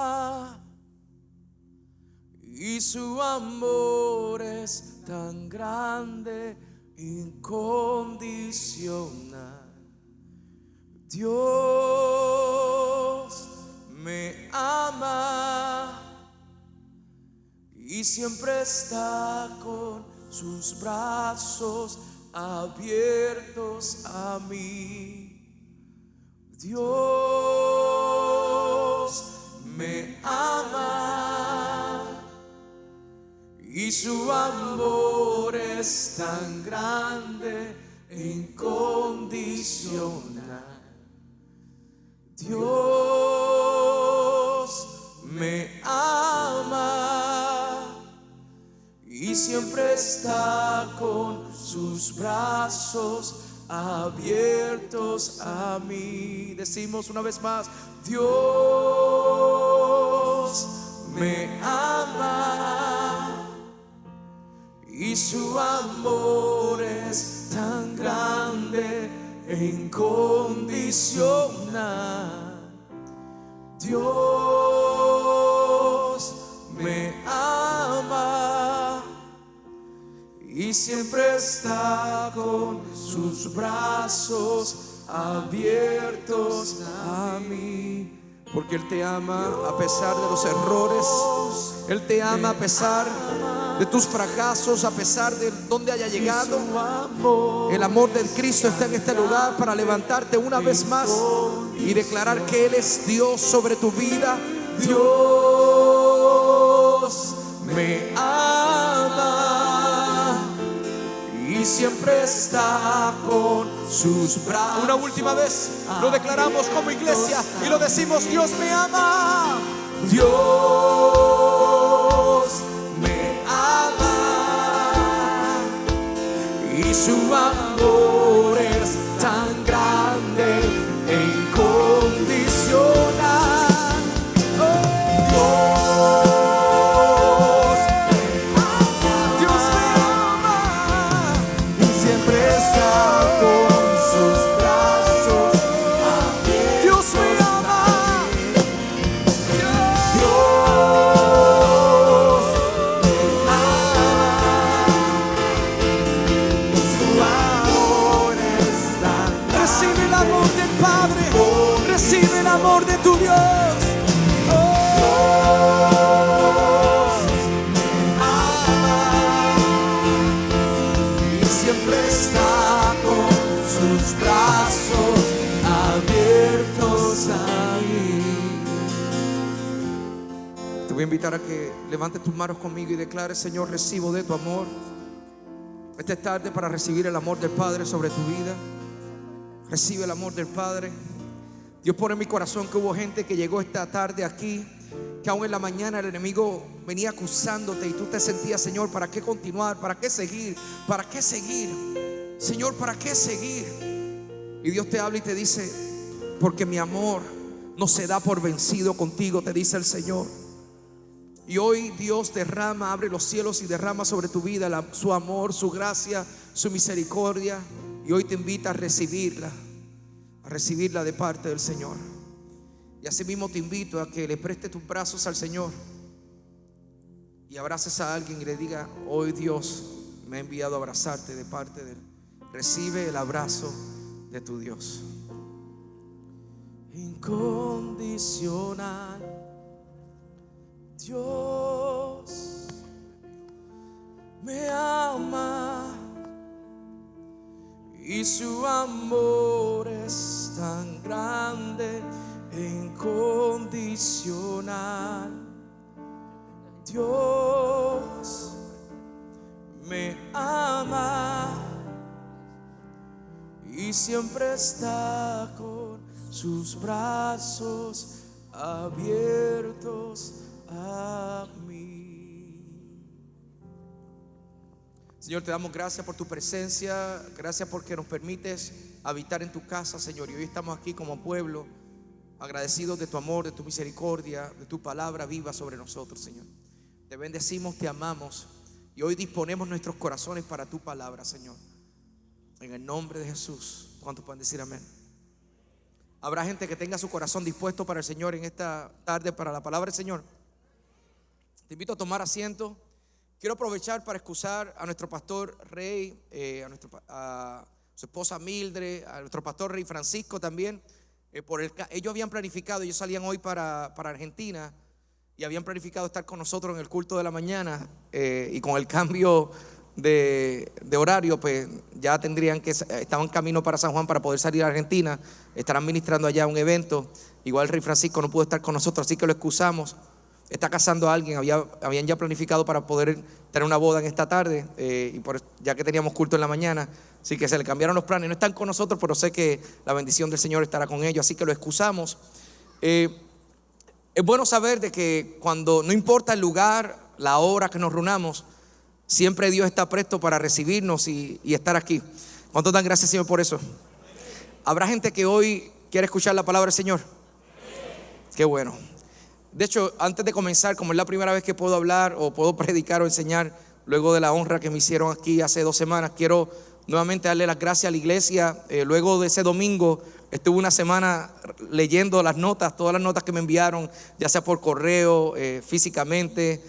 ama y su amor es tan grande, incondicional. Dios me ama y siempre está con sus brazos abiertos a mí. Dios me ama y su amor es tan grande e incondicional. Dios me ama y siempre está con sus brazos abiertos a mí. Decimos una vez más: Dios me ama y su amor es tan grande e incondicional. Dios me ama y siempre está con sus brazos abiertos a mí. Porque Él te ama a pesar de los errores. Él te ama a pesar de tus fracasos, a pesar de donde haya llegado. El amor del Cristo está en este lugar para levantarte una vez más y declarar que Él es Dios sobre tu vida. Dios me ama y siempre está con sus brazos. Una última vez lo declaramos como iglesia y lo decimos: Dios me ama. Dios me ama y su amor es tan grande e incondicional. Dios me ama y siempre está con sus brazos abiertos. Dios me ama. Recibe el amor de tu Dios. Y siempre está con sus brazos abiertos a mí. Te voy a invitar a que levantes tus manos conmigo y declares: Señor, recibo de tu amor. Esta es tarde para recibir el amor del Padre sobre tu vida. Recibe el amor del Padre. Dios pone en mi corazón que hubo gente que llegó esta tarde aquí, que aún en la mañana el enemigo venía acusándote y tú te sentías: Señor, ¿para qué continuar? ¿Para qué seguir? ¿Para qué seguir? Señor, ¿para qué seguir? Y Dios te habla y te dice: porque mi amor no se da por vencido contigo, te dice el Señor. Y hoy Dios derrama, abre los cielos y derrama sobre tu vida su amor, su gracia, su misericordia. Y hoy te invita a recibirla de parte del Señor. Y así mismo te invito a que le prestes tus brazos al Señor y abraces a alguien y le diga: hoy Dios me ha enviado a abrazarte de parte de Él. Recibe el abrazo de tu Dios. Incondicional. Dios me ama y su amor es tan grande e incondicional. Dios me ama y siempre está con sus brazos abiertos a mí. Señor, te damos gracias por tu presencia. Gracias porque nos permites habitar en tu casa, Señor. Y hoy estamos aquí como pueblo, agradecidos de tu amor, de tu misericordia, de tu palabra viva sobre nosotros, Señor. Te bendecimos, te amamos y hoy disponemos nuestros corazones para tu palabra, Señor. En el nombre de Jesús. ¿Cuántos pueden decir amén? Habrá gente que tenga su corazón dispuesto para el Señor en esta tarde, para la palabra del Señor. Te invito a tomar asiento. Quiero aprovechar para excusar a nuestro pastor Rey, a su esposa Mildred, a nuestro pastor Rey Francisco también. Ellos habían planificado, ellos salían hoy para Argentina y habían planificado estar con nosotros en el culto de la mañana, y con el cambio de horario, pues ya estaban en camino para San Juan para poder salir a Argentina. Estarán ministrando allá un evento. Igual Rey Francisco no pudo estar con nosotros, así que lo excusamos. Está casando a alguien, habían ya planificado para poder tener una boda en esta tarde, ya que teníamos culto en la mañana, así que se le cambiaron los planes. No están con nosotros, pero sé que la bendición del Señor estará con ellos, así que lo excusamos. Es bueno saber de que cuando no importa el lugar, la hora que nos reunamos, siempre Dios está presto para recibirnos y estar aquí. ¿Cuántos dan gracias, Señor, por eso? ¿Habrá gente que hoy quiere escuchar la palabra del Señor? Qué bueno. De hecho, antes de comenzar, como es la primera vez que puedo hablar o puedo predicar o enseñar luego de la honra que me hicieron aquí hace 2 semanas, quiero nuevamente darle las gracias a la iglesia. Luego de ese domingo estuve una semana leyendo las notas, todas las notas que me enviaron, ya sea por correo, físicamente.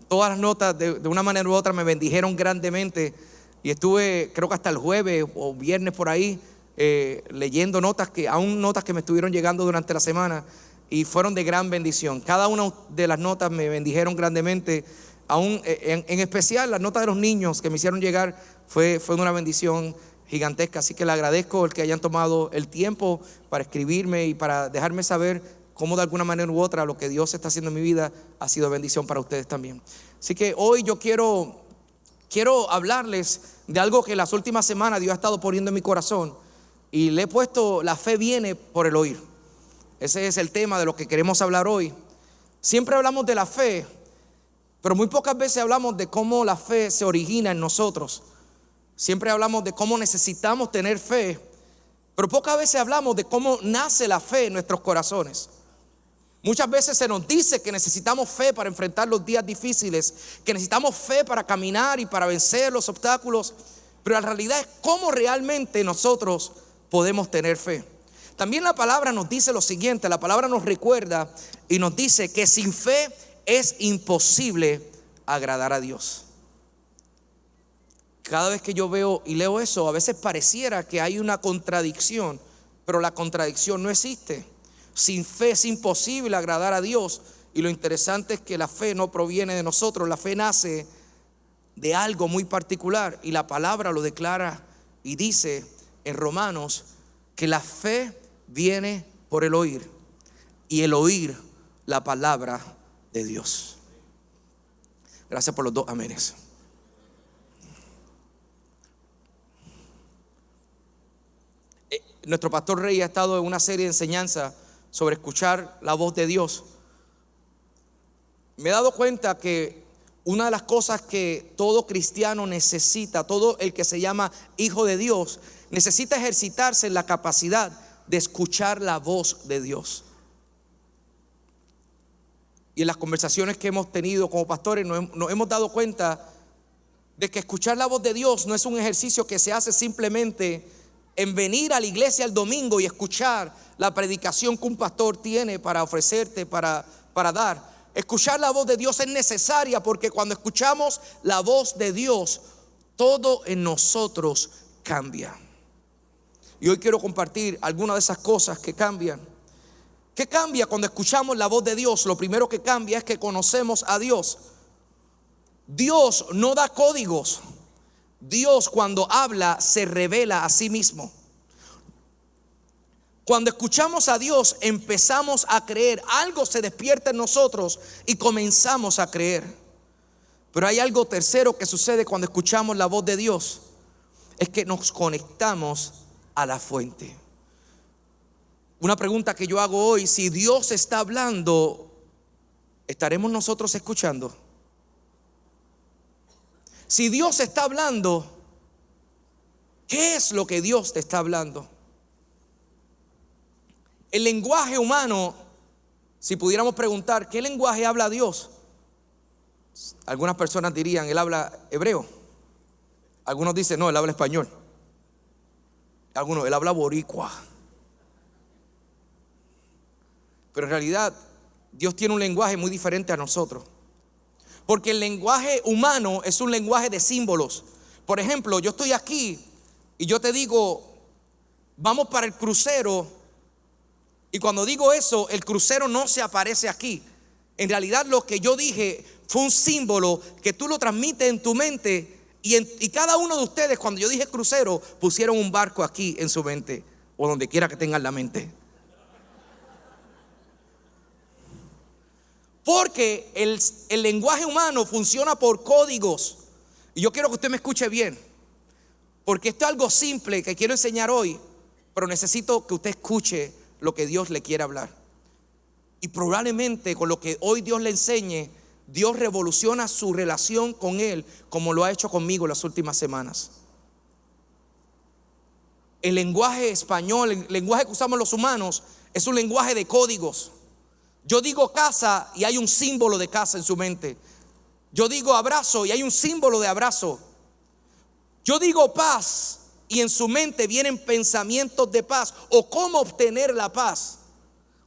Todas las notas de una manera u otra me bendijeron grandemente. Y estuve, creo que hasta el jueves o viernes por ahí, leyendo notas que me estuvieron llegando durante la semana. Y fueron de gran bendición. Cada una de las notas me bendijeron grandemente. En especial las notas de los niños que me hicieron llegar fue una bendición gigantesca. Así que le agradezco el que hayan tomado el tiempo para escribirme y para dejarme saber cómo de alguna manera u otra lo que Dios está haciendo en mi vida ha sido bendición para ustedes también. Así que hoy yo quiero hablarles de algo que las últimas semanas Dios ha estado poniendo en mi corazón. Y le he puesto: la fe viene por el oír. Ese es el tema de lo que queremos hablar hoy. Siempre hablamos de la fe, pero muy pocas veces hablamos de cómo la fe se origina en nosotros. Siempre hablamos de cómo necesitamos tener fe, pero pocas veces hablamos de cómo nace la fe en nuestros corazones. Muchas veces se nos dice que necesitamos fe para enfrentar los días difíciles, que necesitamos fe para caminar y para vencer los obstáculos, pero la realidad es cómo realmente nosotros podemos tener fe. También la palabra nos dice lo siguiente, la palabra nos recuerda y nos dice que sin fe es imposible agradar a Dios. Cada vez que yo veo y leo eso, a veces pareciera que hay una contradicción, pero la contradicción no existe. Sin fe es imposible agradar a Dios, y lo interesante es que la fe no proviene de nosotros, la fe nace de algo muy particular, y la palabra lo declara y dice en Romanos que la fe viene por el oír, y el oír la palabra de Dios. Gracias por los 2 amenes. Nuestro pastor Rey ha estado en una serie de enseñanzas sobre escuchar la voz de Dios. Me he dado cuenta que una de las cosas que todo cristiano necesita, todo el que se llama hijo de Dios, necesita ejercitarse en la capacidad de escuchar la voz de Dios. Y en las conversaciones que hemos tenido como pastores nos hemos dado cuenta de que escuchar la voz de Dios no es un ejercicio que se hace simplemente en venir a la iglesia el domingo y escuchar la predicación que un pastor tiene para ofrecerte, para dar. Escuchar la voz de Dios es necesaria, porque cuando escuchamos la voz de Dios, todo en nosotros cambia. Y hoy quiero compartir algunas de esas cosas que cambian. ¿Qué cambia cuando escuchamos la voz de Dios? Lo primero que cambia es que conocemos a Dios. Dios no da códigos. Dios, cuando habla, se revela a sí mismo. Cuando escuchamos a Dios, empezamos a creer. Algo se despierta en nosotros y comenzamos a creer. Pero hay algo tercero que sucede cuando escuchamos la voz de Dios: es que nos conectamos a la fuente. Una pregunta que yo hago hoy: si Dios está hablando, ¿estaremos nosotros escuchando? Si Dios está hablando, ¿qué es lo que Dios te está hablando? El lenguaje humano, si pudiéramos preguntar, ¿qué lenguaje habla Dios? Algunas personas dirían, Él habla hebreo. Algunos dicen, no, Él habla español. Algunos, Él habla boricua. Pero en realidad Dios tiene un lenguaje muy diferente a nosotros. Porque el lenguaje humano es un lenguaje de símbolos. Por ejemplo, yo estoy aquí y yo te digo, vamos para el crucero. Y cuando digo eso, el crucero no se aparece aquí. En realidad lo que yo dije fue un símbolo que tú lo transmites en tu mente. Y cada uno de ustedes, cuando yo dije crucero, pusieron un barco aquí en su mente, o donde quiera que tengan la mente. Porque el lenguaje humano funciona por códigos. Y yo quiero que usted me escuche bien, porque esto es algo simple que quiero enseñar hoy, pero necesito que usted escuche lo que Dios le quiere hablar. Y probablemente con lo que hoy Dios le enseñe, Dios revoluciona su relación con Él, como lo ha hecho conmigo las últimas semanas. El lenguaje español, el lenguaje que usamos los humanos, es un lenguaje de códigos. Yo digo casa y hay un símbolo de casa en su mente. Yo digo abrazo y hay un símbolo de abrazo. Yo digo paz y en su mente vienen pensamientos de paz o cómo obtener la paz.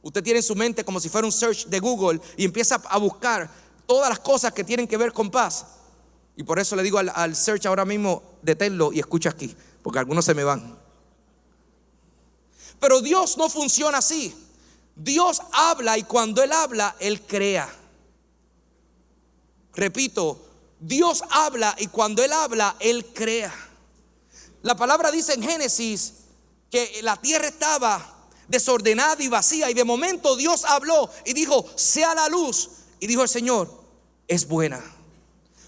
Usted tiene en su mente como si fuera un search de Google y empieza a buscar todas las cosas que tienen que ver con paz. Y por eso le digo al search ahora mismo, deténlo y escucha aquí, porque algunos se me van. Pero Dios no funciona así. Dios habla y cuando Él habla, Él crea. Repito, Dios habla y cuando Él habla, Él crea. La palabra dice en Génesis que la tierra estaba desordenada y vacía, y de momento Dios habló y dijo, sea la luz. Y dijo el Señor, es buena.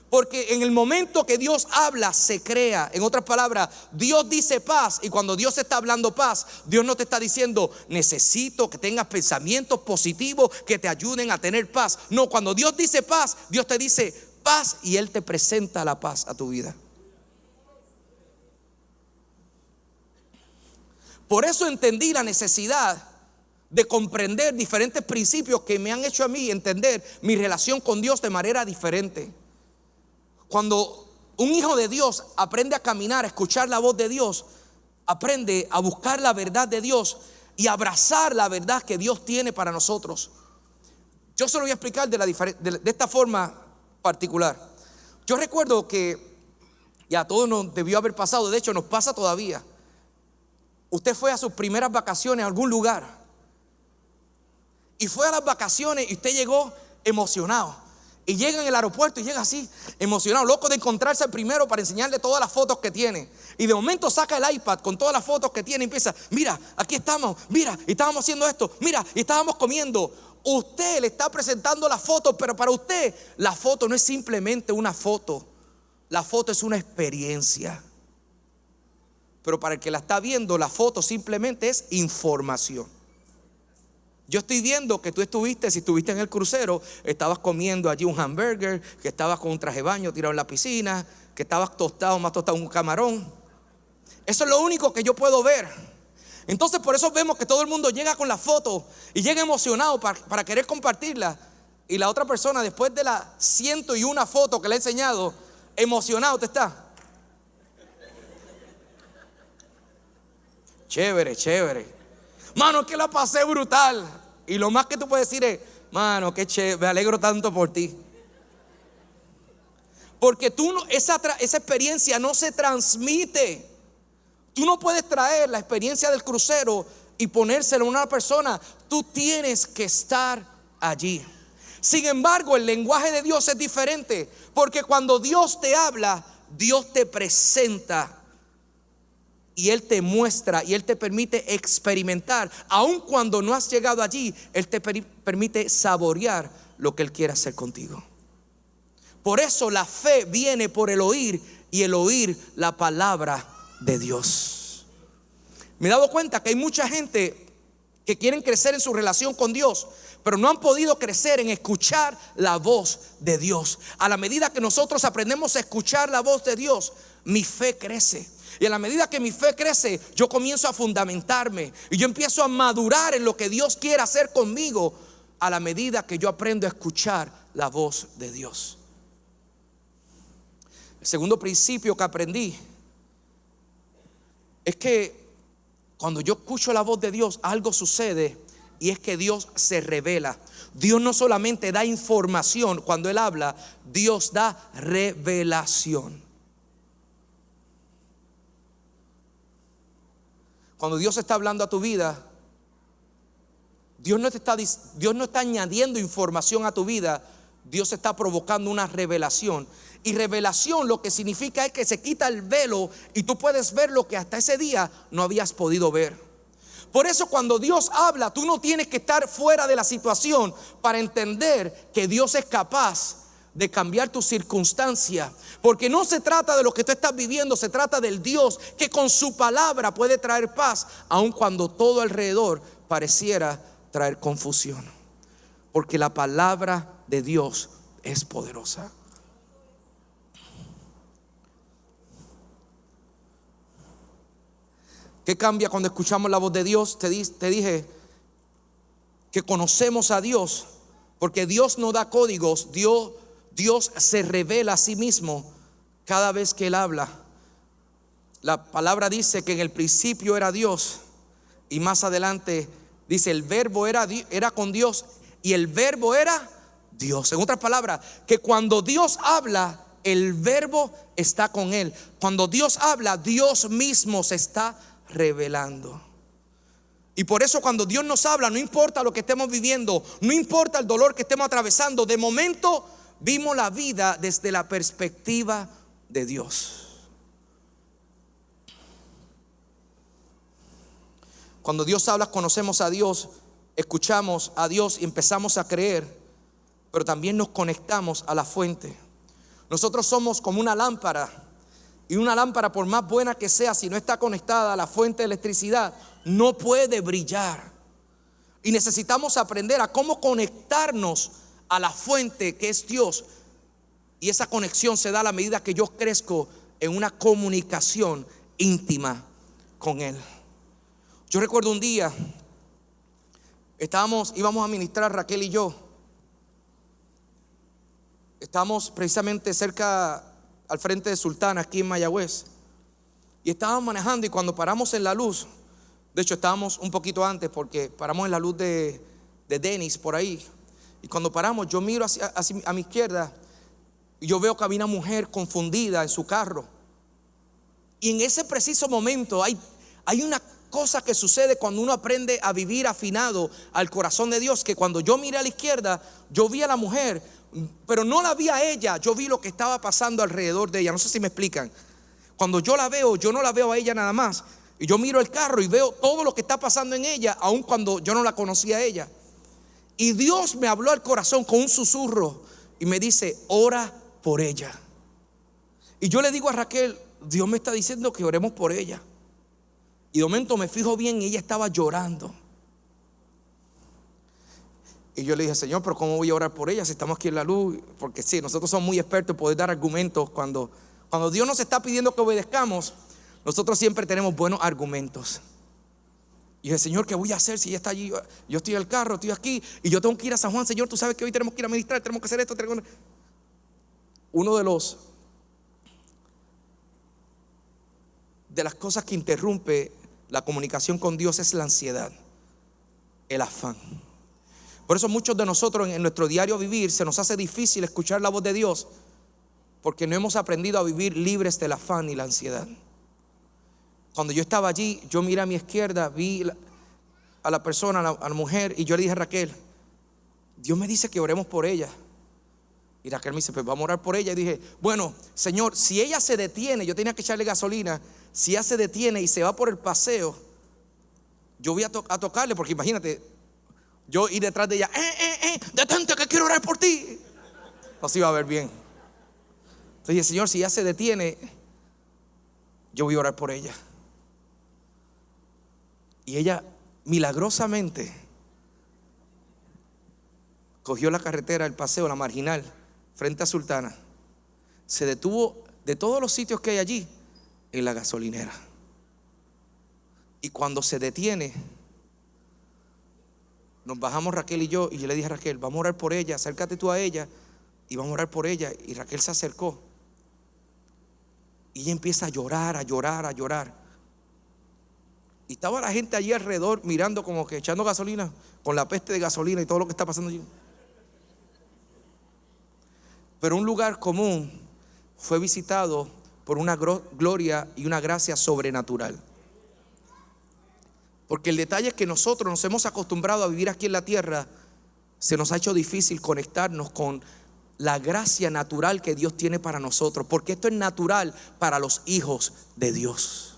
Porque en el momento que Dios habla, se crea. En otras palabras, Dios dice paz. Y cuando Dios está hablando paz, Dios no te está diciendo, necesito que tengas pensamientos positivos que te ayuden a tener paz. No, cuando Dios dice paz, Dios te dice paz y Él te presenta la paz a tu vida. Por eso entendí la necesidad de comprender diferentes principios que me han hecho a mí entender mi relación con Dios de manera diferente. Cuando un hijo de Dios aprende a caminar, a escuchar la voz de Dios, aprende a buscar la verdad de Dios y abrazar la verdad que Dios tiene para nosotros. Yo se lo voy a explicar de esta forma particular. Yo recuerdo que, y a todos nos debió haber pasado, de hecho nos pasa todavía. Usted fue a sus primeras vacaciones a algún lugar y fue a las vacaciones y usted llegó emocionado. Y llega en el aeropuerto y llega así, emocionado, loco de encontrarse al primero para enseñarle todas las fotos que tiene. Y de momento saca el iPad con todas las fotos que tiene y empieza, mira, aquí estamos, mira, y estábamos haciendo esto, mira, y estábamos comiendo. Usted le está presentando la foto, pero para usted la foto no es simplemente una foto. La foto es una experiencia. Pero para el que la está viendo, la foto simplemente es información. Yo estoy viendo que tú estuviste, si estuviste en el crucero, estabas comiendo allí un hamburger, que estabas con un traje de baño tirado en la piscina, que estabas más tostado un camarón. Eso es lo único que yo puedo ver. Entonces por eso vemos que todo el mundo llega con la foto y llega emocionado para querer compartirla. Y la otra persona, después de las 101 fotos que le he enseñado, emocionado te está. Chévere, chévere. Mano, es que la pasé brutal. Y lo más que tú puedes decir es, mano, qué chévere, me alegro tanto por ti. Porque esa experiencia no se transmite. Tú no puedes traer la experiencia del crucero y ponérsela a una persona. Tú tienes que estar allí. Sin embargo, el lenguaje de Dios es diferente. Porque cuando Dios te habla, Dios te presenta. Y Él te muestra y Él te permite experimentar. Aun cuando no has llegado allí, Él te permite saborear lo que Él quiere hacer contigo. Por eso la fe viene por el oír y el oír la palabra de Dios. Me he dado cuenta que hay mucha gente que quieren crecer en su relación con Dios, pero no han podido crecer en escuchar la voz de Dios. A la medida que nosotros aprendemos a escuchar la voz de Dios, mi fe crece. Y a la medida que mi fe crece, yo comienzo a fundamentarme y yo empiezo a madurar en lo que Dios quiere hacer conmigo, a la medida que yo aprendo a escuchar la voz de Dios. El segundo principio que aprendí es que cuando yo escucho la voz de Dios, algo sucede y es que Dios se revela. Dios no solamente da información cuando Él habla, Dios da revelación. Cuando Dios está hablando a tu vida, Dios no está añadiendo información a tu vida, Dios está provocando una revelación. Y revelación lo que significa es que se quita el velo y tú puedes ver lo que hasta ese día no habías podido ver. Por eso cuando Dios habla, tú no tienes que estar fuera de la situación para entender que Dios es capaz de cambiar tu circunstancia. Porque no se trata de lo que tú estás viviendo, se trata del Dios que con su palabra puede traer paz, aun cuando todo alrededor pareciera traer confusión. Porque la palabra de Dios es poderosa. ¿Qué cambia cuando escuchamos la voz de Dios? Te dije que conocemos a Dios, porque Dios no da códigos. Dios se revela a sí mismo cada vez que Él habla. La palabra dice que en el principio era Dios, y más adelante dice el verbo era con Dios y el verbo era Dios. En otras palabras, que cuando Dios habla, el verbo está con Él. Cuando Dios habla, Dios mismo se está revelando. Y por eso cuando Dios nos habla, no importa lo que estemos viviendo, no importa el dolor que estemos atravesando, de momento vimos la vida desde la perspectiva de Dios. Cuando Dios habla, conocemos a Dios, escuchamos a Dios y empezamos a creer, pero también nos conectamos a la fuente. Nosotros somos como una lámpara, y una lámpara, por más buena que sea, si no está conectada a la fuente de electricidad, no puede brillar. Y necesitamos aprender a cómo conectarnos a la fuente que es Dios. Y esa conexión se da a la medida que yo crezco en una comunicación íntima con Él. Yo recuerdo un día, íbamos a ministrar Raquel y yo. Estábamos precisamente cerca, al frente de Sultana, aquí en Mayagüez. Y estábamos manejando, y cuando paramos en la luz, de hecho estábamos un poquito antes porque paramos en la luz de Denis por ahí. Y cuando paramos, yo miro a mi izquierda y yo veo que había una mujer confundida en su carro. Y en ese preciso momento hay una cosa que sucede cuando uno aprende a vivir afinado al corazón de Dios, que cuando yo miré a la izquierda, yo vi a la mujer, pero no la vi a ella, yo vi lo que estaba pasando alrededor de ella. No sé si me explican. Cuando yo la veo, yo no la veo a ella nada más, y yo miro el carro y veo todo lo que está pasando en ella, aun cuando yo no la conocía a ella. Y Dios me habló al corazón con un susurro y me dice: ora por ella. Y yo le digo a Raquel: Dios me está diciendo que oremos por ella. Y de momento me fijo bien y ella estaba llorando. Y yo le dije: Señor, pero ¿cómo voy a orar por ella si estamos aquí en la luz? Porque sí, nosotros somos muy expertos en poder dar argumentos. Cuando Dios nos está pidiendo que obedezcamos, nosotros siempre tenemos buenos argumentos. Y dije: Señor, ¿qué voy a hacer si ella está allí? Yo estoy en el carro, estoy aquí y yo tengo que ir a San Juan. Señor, tú sabes que hoy tenemos que ir a ministrar, tenemos que hacer esto. Uno de las cosas que interrumpe la comunicación con Dios es la ansiedad, el afán. Por eso muchos de nosotros en nuestro diario vivir se nos hace difícil escuchar la voz de Dios, porque no hemos aprendido a vivir libres del afán y la ansiedad. Cuando yo estaba allí, yo miré a mi izquierda, vi a la persona, a la mujer, y yo le dije a Raquel: Dios me dice que oremos por ella. Y Raquel me dice: pues vamos a orar por ella. Y dije: bueno, Señor, si ella se detiene, yo tenía que echarle gasolina, si ella se detiene y se va por el paseo, yo voy a tocarle, porque imagínate, yo ir detrás de ella: detente que quiero orar por ti. No se iba a ver bien. Entonces dije: Señor, si ella se detiene, yo voy a orar por ella. Y ella milagrosamente cogió la carretera, el paseo, la marginal, frente a Sultana. Se detuvo de todos los sitios que hay allí en la gasolinera. Y cuando se detiene, nos bajamos Raquel y yo le dije a Raquel: vamos a orar por ella, acércate tú a ella y vamos a orar por ella. Y Raquel se acercó y ella empieza a llorar, a llorar, a llorar. Y estaba la gente allí alrededor mirando como que echando gasolina, con la peste de gasolina y todo lo que está pasando allí. Pero un lugar común fue visitado por una gloria y una gracia sobrenatural. Porque el detalle es que nosotros nos hemos acostumbrado a vivir aquí en la tierra. Se nos ha hecho difícil conectarnos con la gracia natural que Dios tiene para nosotros, porque esto es natural para los hijos de Dios.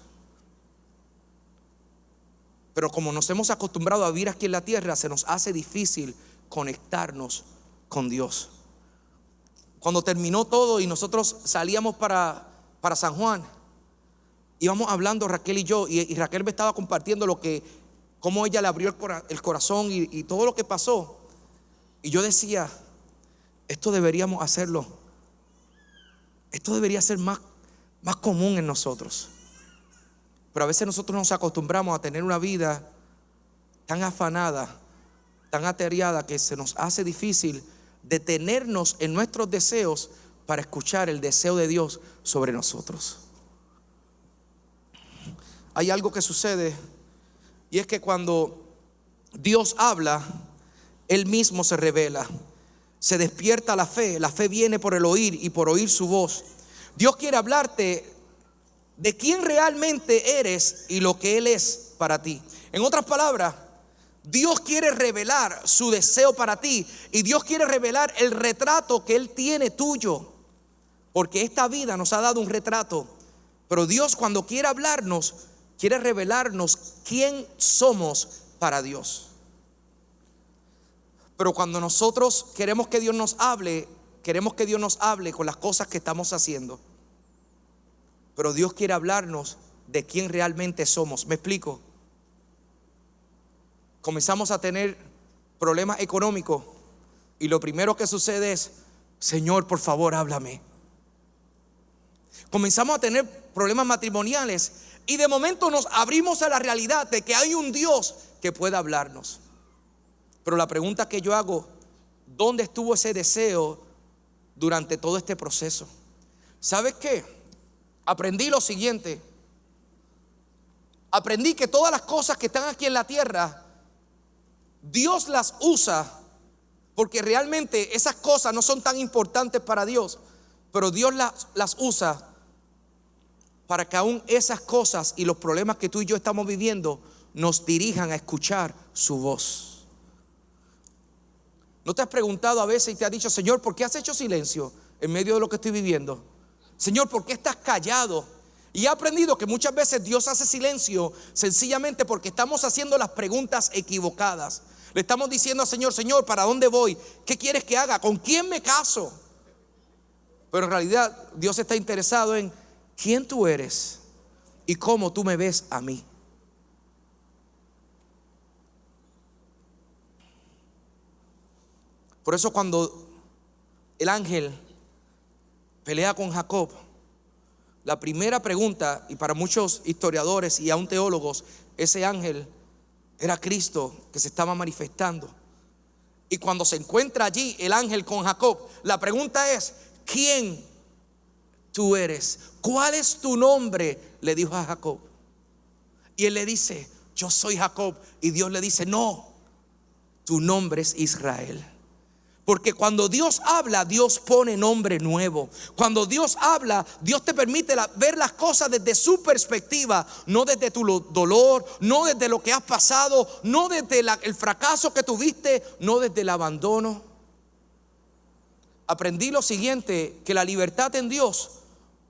Pero como nos hemos acostumbrado a vivir aquí en la tierra, se nos hace difícil conectarnos con Dios. Cuando terminó todo y nosotros salíamos para San Juan, íbamos hablando Raquel y yo, y Raquel me estaba compartiendo cómo ella le abrió el corazón y todo lo que pasó. Y yo decía, esto deberíamos hacerlo. Esto debería ser más común en nosotros. Pero a veces nosotros nos acostumbramos a tener una vida tan afanada, tan atareada, que se nos hace difícil detenernos en nuestros deseos para escuchar el deseo de Dios sobre nosotros. Hay algo que sucede, y es que cuando Dios habla, Él mismo se revela. Se despierta la fe. La fe viene por el oír y por oír su voz. Dios quiere hablarte de quién realmente eres y lo que Él es para ti. En otras palabras, Dios quiere revelar su deseo para ti, y Dios quiere revelar el retrato que Él tiene tuyo, porque esta vida nos ha dado un retrato. Pero Dios, cuando quiere hablarnos, quiere revelarnos quién somos para Dios. Pero cuando nosotros queremos que Dios nos hable, queremos que Dios nos hable con las cosas que estamos haciendo. Pero Dios quiere hablarnos de quién realmente somos. ¿Me explico? Comenzamos a tener problemas económicos y lo primero que sucede es: Señor, por favor, háblame. Comenzamos a tener problemas matrimoniales y de momento nos abrimos a la realidad de que hay un Dios que puede hablarnos. Pero la pregunta que yo hago: ¿dónde estuvo ese deseo durante todo este proceso? ¿Sabes qué? Aprendí lo siguiente. Aprendí que todas las cosas que están aquí en la tierra, Dios las usa porque realmente esas cosas no son tan importantes para Dios, pero Dios las usa para que aún esas cosas y los problemas que tú y yo estamos viviendo nos dirijan a escuchar su voz. ¿No te has preguntado a veces y te has dicho: Señor, ¿por qué has hecho silencio en medio de lo que estoy viviendo? Señor, ¿por qué estás callado? Y he aprendido que muchas veces Dios hace silencio sencillamente porque estamos haciendo las preguntas equivocadas. Le estamos diciendo al Señor: Señor, ¿para dónde voy? ¿Qué quieres que haga? ¿Con quién me caso? Pero en realidad Dios está interesado en quién tú eres y cómo tú me ves a mí. Por eso cuando el ángel pelea con Jacob, la primera pregunta, y para muchos historiadores y aún teólogos, ese ángel era Cristo que se estaba manifestando. Y cuando se encuentra allí el ángel con Jacob, la pregunta es: ¿quién tú eres? ¿Cuál es tu nombre?, le dijo a Jacob. Y él le dice: yo soy Jacob. Y Dios le dice: no, tu nombre es Israel. Porque cuando Dios habla, Dios pone nombre nuevo. Cuando Dios habla, Dios te permite ver las cosas desde su perspectiva, no desde tu dolor, no desde lo que has pasado, no desde el fracaso que tuviste, no desde el abandono. Aprendí lo siguiente: que la libertad en Dios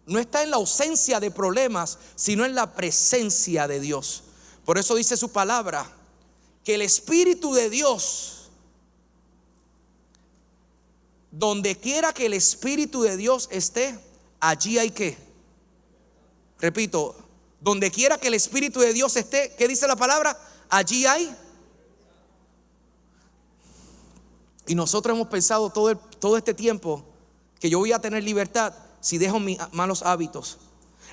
no está en la ausencia de problemas, sino en la presencia de Dios. Por eso dice su palabra que el Espíritu de Dios, donde quiera que el Espíritu de Dios esté, allí hay que, repito, donde quiera que el Espíritu de Dios esté, ¿qué dice la palabra? Allí hay. Y nosotros hemos pensado todo este tiempo que yo voy a tener libertad si dejo mis malos hábitos.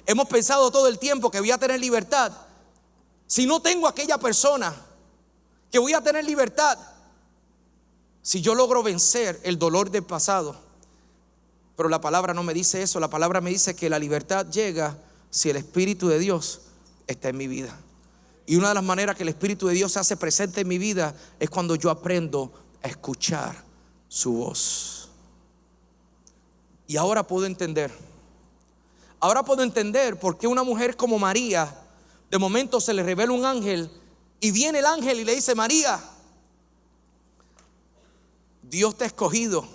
Hemos pensado todo el tiempo que voy a tener libertad si no tengo aquella persona, que voy a tener libertad si yo logro vencer el dolor del pasado. Pero la palabra no me dice eso. La palabra me dice que la libertad llega si el Espíritu de Dios está en mi vida. Y una de las maneras que el Espíritu de Dios se hace presente en mi vida es cuando yo aprendo a escuchar su voz. Y ahora puedo entender. Ahora puedo entender por qué una mujer como María, de momento se le revela un ángel y viene el ángel y le dice: María, Dios te ha escogido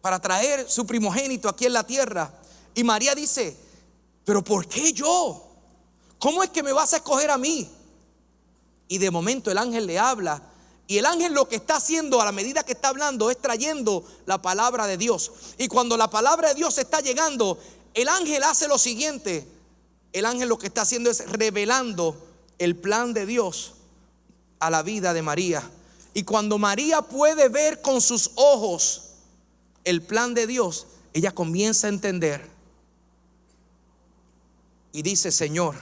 para traer su primogénito aquí en la tierra. Y María dice: ¿pero por qué yo? ¿Cómo es que me vas a escoger a mí? Y de momento el ángel le habla. Y el ángel lo que está haciendo a la medida que está hablando es trayendo la palabra de Dios. Y cuando la palabra de Dios está llegando, el ángel hace lo siguiente. El ángel lo que está haciendo es revelando el plan de Dios a la vida de María. Y cuando María puede ver con sus ojos el plan de Dios, ella comienza a entender y dice: Señor,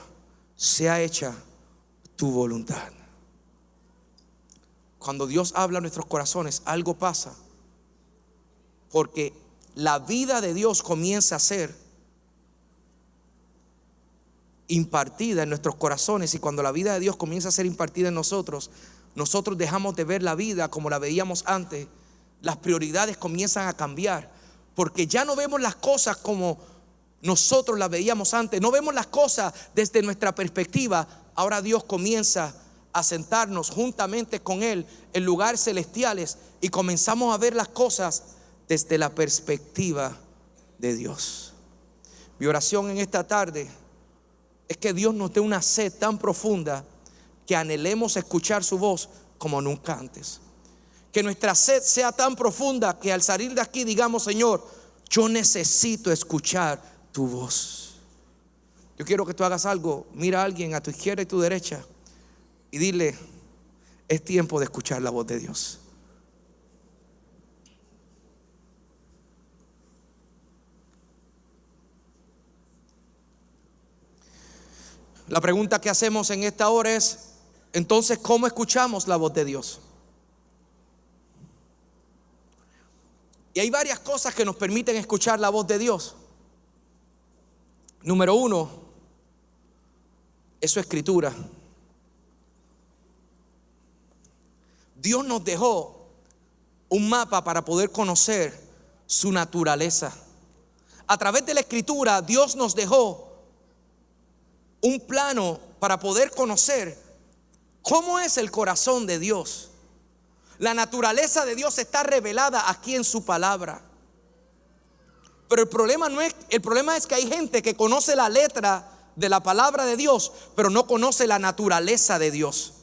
sea hecha tu voluntad. Cuando Dios habla a nuestros corazones, algo pasa, porque la vida de Dios comienza a ser impartida en nuestros corazones. Y cuando la vida de Dios comienza a ser impartida en nosotros, nosotros dejamos de ver la vida como la veíamos antes. Las prioridades comienzan a cambiar, porque ya no vemos las cosas como nosotros las veíamos antes. No vemos las cosas desde nuestra perspectiva. Ahora Dios comienza a sentarnos juntamente con Él en lugares celestiales y comenzamos a ver las cosas desde la perspectiva de Dios. Mi oración en esta tarde es que Dios nos dé una sed tan profunda que anhelemos escuchar su voz como nunca antes. Que nuestra sed sea tan profunda que al salir de aquí digamos: Señor, yo necesito escuchar tu voz. Yo quiero que tú hagas algo. Mira a alguien a tu izquierda y tu derecha y dile: es tiempo de escuchar la voz de Dios. La pregunta que hacemos en esta hora es: entonces, ¿cómo escuchamos la voz de Dios? Y hay varias cosas que nos permiten escuchar la voz de Dios. Número uno es su escritura. Dios nos dejó un mapa para poder conocer su naturaleza. A través de la escritura, Dios nos dejó un plano para poder conocer cómo es el corazón de Dios. La naturaleza de Dios está revelada aquí en su palabra. Pero el problema es que hay gente que conoce la letra de la palabra de Dios, pero no conoce la naturaleza de Dios.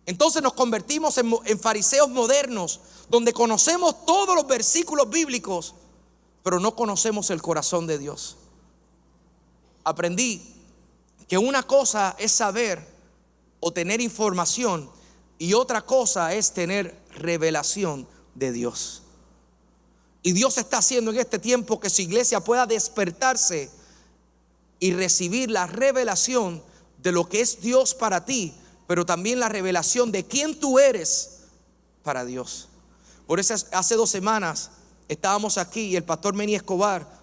Entonces nos convertimos en fariseos modernos, donde conocemos todos los versículos bíblicos, pero no conocemos el corazón de Dios. Aprendí que una cosa es saber o tener información y otra cosa es tener revelación de Dios. Y Dios está haciendo en este tiempo que su iglesia pueda despertarse y recibir la revelación de lo que es Dios para ti, pero también la revelación de quién tú eres para Dios. Por eso hace 2 semanas estábamos aquí y el pastor Meni Escobar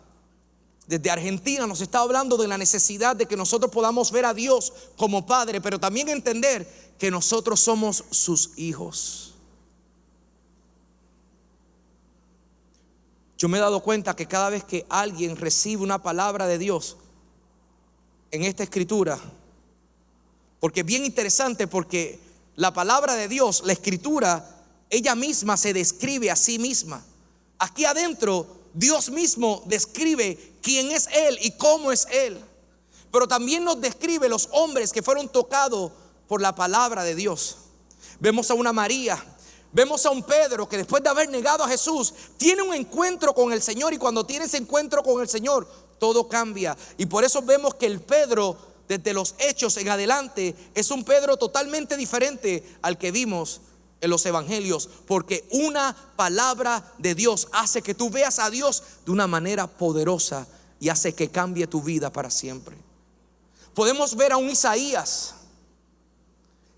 desde Argentina nos está hablando de la necesidad de que nosotros podamos ver a Dios como Padre, pero también entender que nosotros somos sus hijos. Yo me he dado cuenta que cada vez que alguien recibe una palabra de Dios en esta escritura, porque es bien interesante, porque la palabra de Dios, la escritura, ella misma se describe a sí misma. Aquí adentro Dios mismo describe quién es Él y cómo es Él, pero también nos describe los hombres que fueron tocados por la palabra de Dios. Vemos a una María, vemos a un Pedro que después de haber negado a Jesús tiene un encuentro con el Señor, y cuando tiene ese encuentro con el Señor todo cambia. Y por eso vemos que el Pedro desde los Hechos en adelante es un Pedro totalmente diferente al que vimos en los evangelios, porque una palabra de Dios hace que tú veas a Dios de una manera poderosa y hace que cambie tu vida para siempre. Podemos ver a un Isaías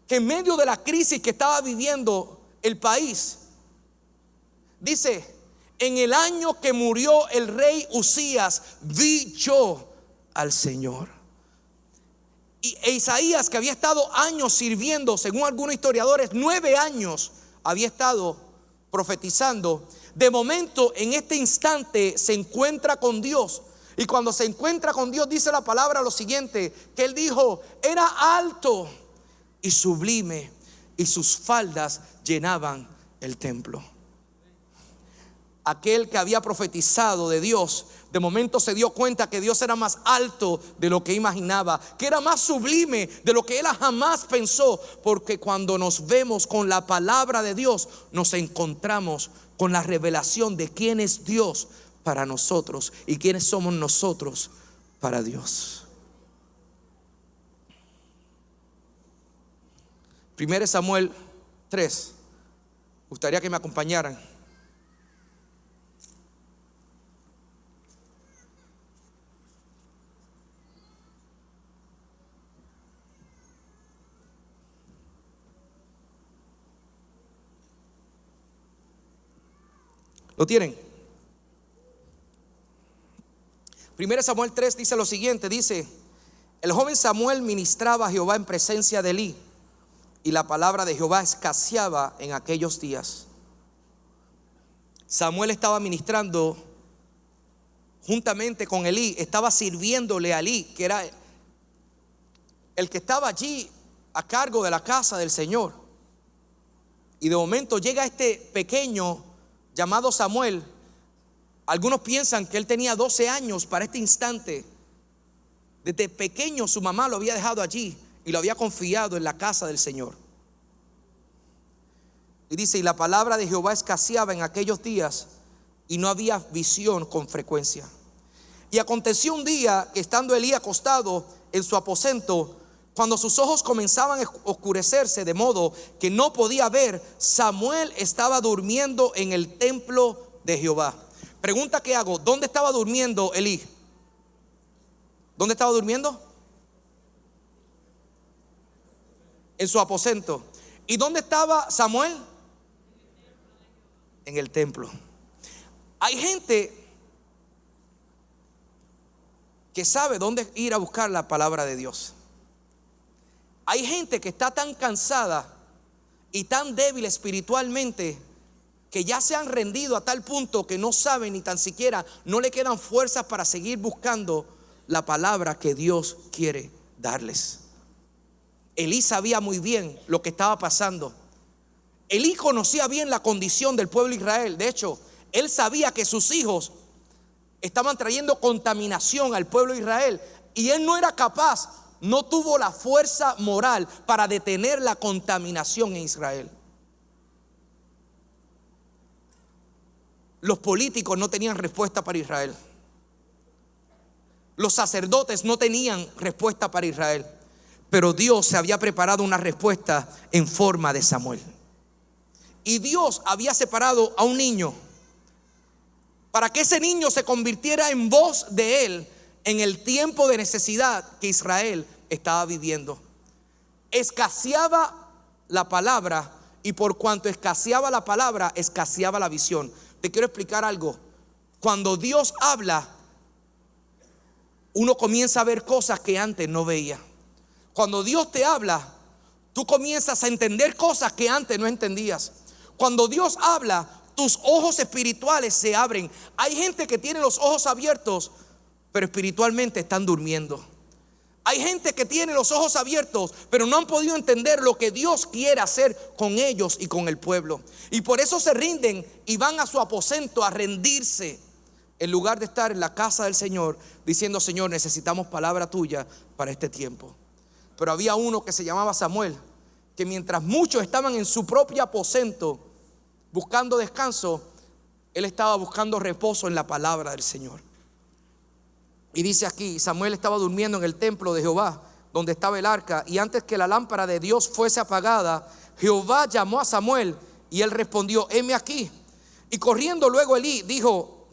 que en medio de la crisis que estaba viviendo el país, dice: en el año que murió el rey Usías, vi yo al Señor. E Isaías, que había estado años sirviendo, según algunos historiadores, 9 años había estado profetizando, de momento en este instante se encuentra con Dios. Y cuando se encuentra con Dios, dice la palabra lo siguiente, que él dijo: era alto y sublime, y sus faldas llenaban el templo. Aquel que había profetizado de Dios, de momento se dio cuenta que Dios era más alto de lo que imaginaba, que era más sublime de lo que él jamás pensó. Porque cuando nos vemos con la palabra de Dios, nos encontramos con la revelación de quién es Dios para nosotros y quiénes somos nosotros para Dios. 1 Samuel 3. Gustaría que me acompañaran. ¿Lo tienen? 1 Samuel 3 dice lo siguiente, dice: el joven Samuel ministraba a Jehová en presencia de Elí, y la palabra de Jehová escaseaba en aquellos días. Samuel estaba ministrando juntamente con Elí, estaba sirviéndole a Elí, que era el que estaba allí a cargo de la casa del Señor. Y de momento llega este pequeño llamado Samuel. Algunos piensan que él tenía 12 años para este instante. Desde pequeño su mamá lo había dejado allí y lo había confiado en la casa del Señor. Y dice: y la palabra de Jehová escaseaba en aquellos días, y no había visión con frecuencia. Y aconteció un día que, estando Elí acostado en su aposento, cuando sus ojos comenzaban a oscurecerse de modo que no podía ver, Samuel estaba durmiendo en el templo de Jehová. Pregunta que hago: ¿dónde estaba durmiendo Elí? ¿Dónde estaba durmiendo? En su aposento. ¿Y dónde estaba Samuel? En el templo. Hay gente que sabe dónde ir a buscar la palabra de Dios. Hay gente que está tan cansada y tan débil espiritualmente que ya se han rendido a tal punto que no saben, ni tan siquiera no le quedan fuerzas para seguir buscando la palabra que Dios quiere darles. Elí sabía muy bien lo que estaba pasando. Elí conocía bien la condición del pueblo de Israel. De hecho, él sabía que sus hijos estaban trayendo contaminación al pueblo de Israel, y él no era capaz, no tuvo la fuerza moral para detener la contaminación en Israel. Los políticos no tenían respuesta para Israel. Los sacerdotes no tenían respuesta para Israel. Pero Dios se había preparado una respuesta en forma de Samuel. Y Dios había separado a un niño para que ese niño se convirtiera en voz de él en el tiempo de necesidad que Israel estaba viviendo. Escaseaba la palabra, y por cuanto escaseaba la palabra, escaseaba la visión. Te quiero explicar algo. Cuando Dios habla, uno comienza a ver cosas que antes no veía. Cuando Dios te habla, tú comienzas a entender cosas que antes no entendías. Cuando Dios habla, tus ojos espirituales se abren. Hay gente que tiene los ojos abiertos, pero espiritualmente están durmiendo. Hay gente que tiene los ojos abiertos, pero no han podido entender lo que Dios quiere hacer con ellos y con el pueblo. Y por eso se rinden y van a su aposento a rendirse, en lugar de estar en la casa del Señor diciendo: Señor, necesitamos palabra tuya para este tiempo. Pero había uno que se llamaba Samuel, que mientras muchos estaban en su propio aposento buscando descanso, él estaba buscando reposo en la palabra del Señor. Y dice aquí: Samuel estaba durmiendo en el templo de Jehová, donde estaba el arca, y antes que la lámpara de Dios fuese apagada, Jehová llamó a Samuel, y él respondió: heme aquí. Y corriendo luego Elí dijo: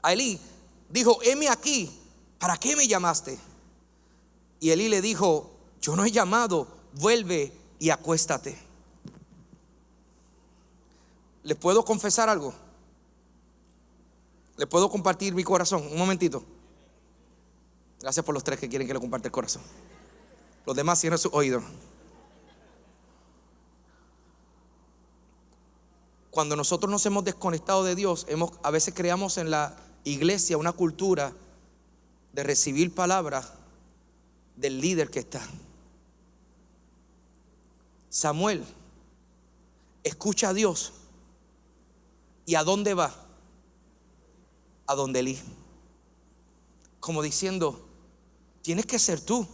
heme aquí, ¿para qué me llamaste? Y Elí le dijo: yo no he llamado, vuelve y acuéstate. ¿Les puedo confesar algo? ¿Les puedo compartir mi corazón? Un momentito. Gracias por los 3 que quieren que le comparte el corazón. Los demás cierran sus oídos. Cuando nosotros nos hemos desconectado de Dios, a veces creamos en la iglesia una cultura de recibir palabras del líder que está. Samuel escucha a Dios. ¿Y a dónde va? A donde Elí. Como diciendo, tienes que ser tú,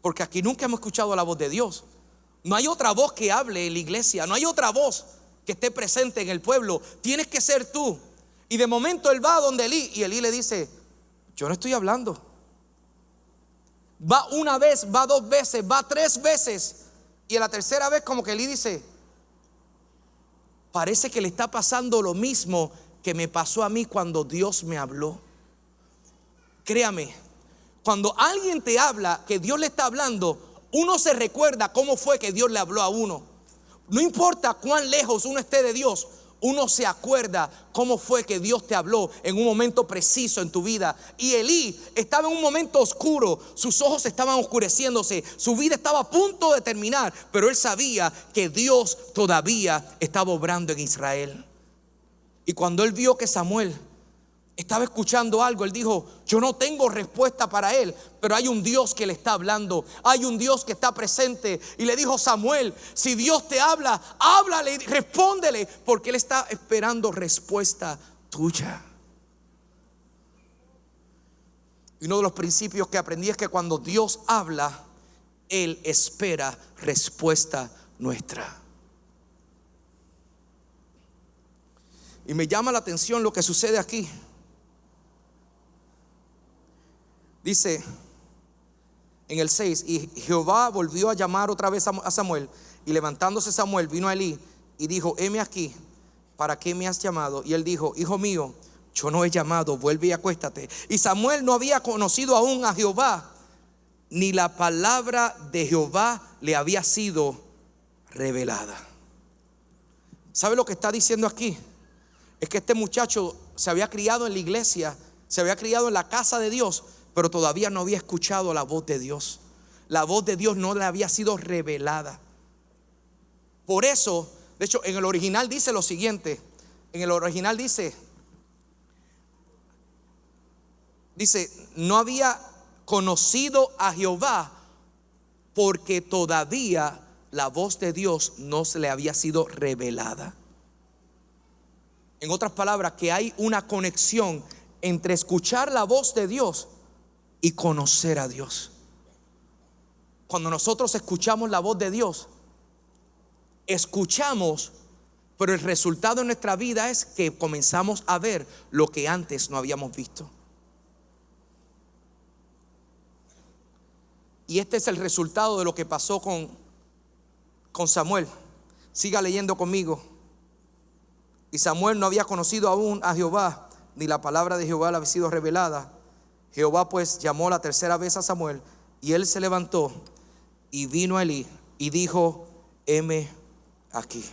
porque aquí nunca hemos escuchado la voz de Dios. No hay otra voz que hable en la iglesia, no hay otra voz que esté presente en el pueblo. Tienes que ser tú. Y de momento él va a donde Elí, y Elí le dice, yo no estoy hablando. Va una vez, va dos veces, va tres veces, y en la tercera vez como que Elí dice, parece que le está pasando lo mismo que me pasó a mí cuando Dios me habló. Créame, cuando alguien te habla que Dios le está hablando, uno se recuerda cómo fue que Dios le habló a uno. No importa cuán lejos uno esté de Dios, uno se acuerda cómo fue que Dios te habló en un momento preciso en tu vida. Y Elí estaba en un momento oscuro, sus ojos estaban oscureciéndose, su vida estaba a punto de terminar, pero él sabía que Dios todavía estaba obrando en Israel. Y cuando él vio que Samuel estaba escuchando algo, él dijo, yo no tengo respuesta para él, pero hay un Dios que le está hablando, hay un Dios que está presente. Y le dijo, Samuel, si Dios te habla, háblale, respóndele, porque él está esperando respuesta tuya. Y uno de los principios que aprendí es que cuando Dios habla, Él espera respuesta nuestra. Y me llama la atención lo que sucede aquí. Dice en el 6, y Jehová volvió a llamar otra vez a Samuel, y levantándose Samuel vino a Elí y dijo, heme aquí, ¿para qué me has llamado? Y él dijo, hijo mío, yo no he llamado, vuelve y acuéstate. Y Samuel no había conocido aún a Jehová, ni la palabra de Jehová le había sido revelada. ¿Sabe lo que está diciendo aquí? Es que este muchacho se había criado en la iglesia, se había criado en la casa de Dios, pero todavía no había escuchado la voz de Dios. La voz de Dios no le había sido revelada. Por eso, de hecho, en el original dice lo siguiente. En el original dice, no había conocido a Jehová porque todavía la voz de Dios no se le había sido revelada. En otras palabras, que hay una conexión entre escuchar la voz de Dios y conocer a Dios. Cuando nosotros escuchamos la voz de Dios, escuchamos, pero el resultado en nuestra vida es que comenzamos a ver lo que antes no habíamos visto. Y este es el resultado de lo que pasó con Samuel. Siga leyendo conmigo. Y Samuel no había conocido aún a Jehová, ni la palabra de Jehová le había sido revelada. Jehová pues llamó la tercera vez a Samuel, y él se levantó y vino a Elí y dijo, heme aquí,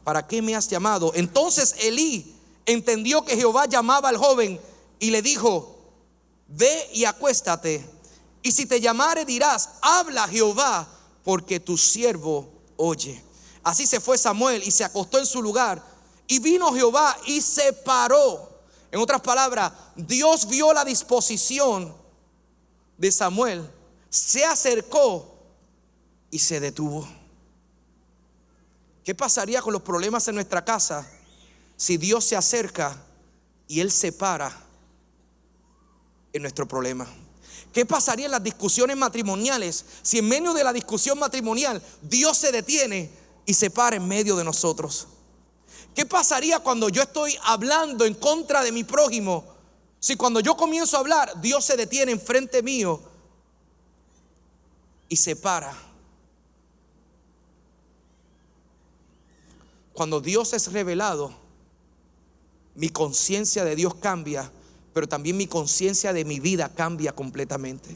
¿para qué me has llamado? Entonces Elí entendió que Jehová llamaba al joven y le dijo, ve y acuéstate, y si te llamare dirás, habla Jehová, porque tu siervo oye. Así se fue Samuel y se acostó en su lugar, y vino Jehová y se paró. En otras palabras, Dios vio la disposición de Samuel, se acercó y se detuvo. ¿Qué pasaría con los problemas en nuestra casa si Dios se acerca y Él se para en nuestro problema? ¿Qué pasaría en las discusiones matrimoniales si en medio de la discusión matrimonial Dios se detiene y se para en medio de nosotros? ¿Qué pasaría cuando yo estoy hablando en contra de mi prójimo? Si cuando yo comienzo a hablar, Dios se detiene enfrente mío y se para. Cuando Dios es revelado, mi conciencia de Dios cambia, pero también mi conciencia de mi vida cambia completamente.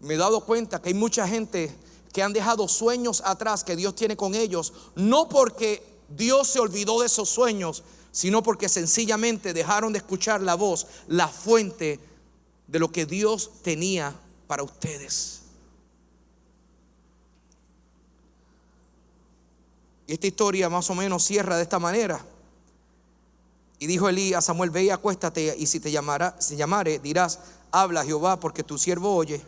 Me he dado cuenta que hay mucha gente que han dejado sueños atrás que Dios tiene con ellos, no porque Dios se olvidó de esos sueños, sino porque sencillamente dejaron de escuchar la voz, la fuente de lo que Dios tenía para ustedes. Y esta historia más o menos cierra de esta manera. Y dijo Elí a Samuel: ve y acuéstate, y si llamare, dirás: habla Jehová, porque tu siervo oye.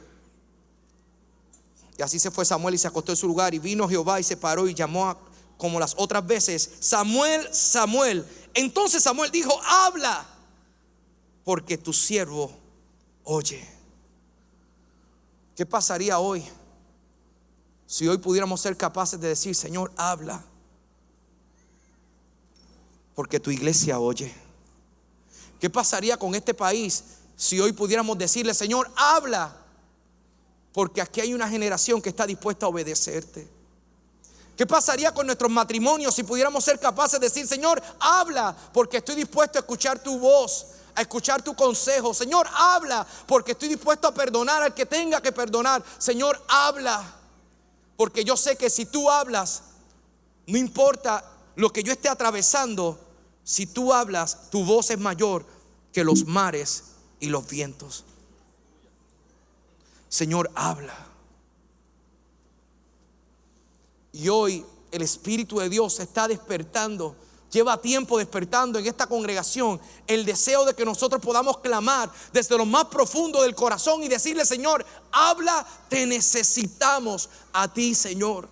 Y así se fue Samuel y se acostó en su lugar. Y vino Jehová y se paró y llamó como las otras veces: Samuel, Samuel. Entonces Samuel dijo: habla, porque tu siervo oye. ¿Qué pasaría hoy si hoy pudiéramos ser capaces de decir: Señor, habla, porque tu iglesia oye? ¿Qué pasaría con este país si hoy pudiéramos decirle: Señor, habla, porque aquí hay una generación que está dispuesta a obedecerte? ¿Qué pasaría con nuestros matrimonios si pudiéramos ser capaces de decir: Señor, habla, porque estoy dispuesto a escuchar tu voz, a escuchar tu consejo? Señor, habla, porque estoy dispuesto a perdonar al que tenga que perdonar. Señor, habla, porque yo sé que si tú hablas, no importa lo que yo esté atravesando, si tú hablas, tu voz es mayor que los mares y los vientos. Señor, habla. Y hoy el Espíritu de Dios se está despertando. Lleva tiempo despertando en esta congregación el deseo de que nosotros podamos clamar desde lo más profundo del corazón y decirle: Señor, habla, te necesitamos a ti, Señor.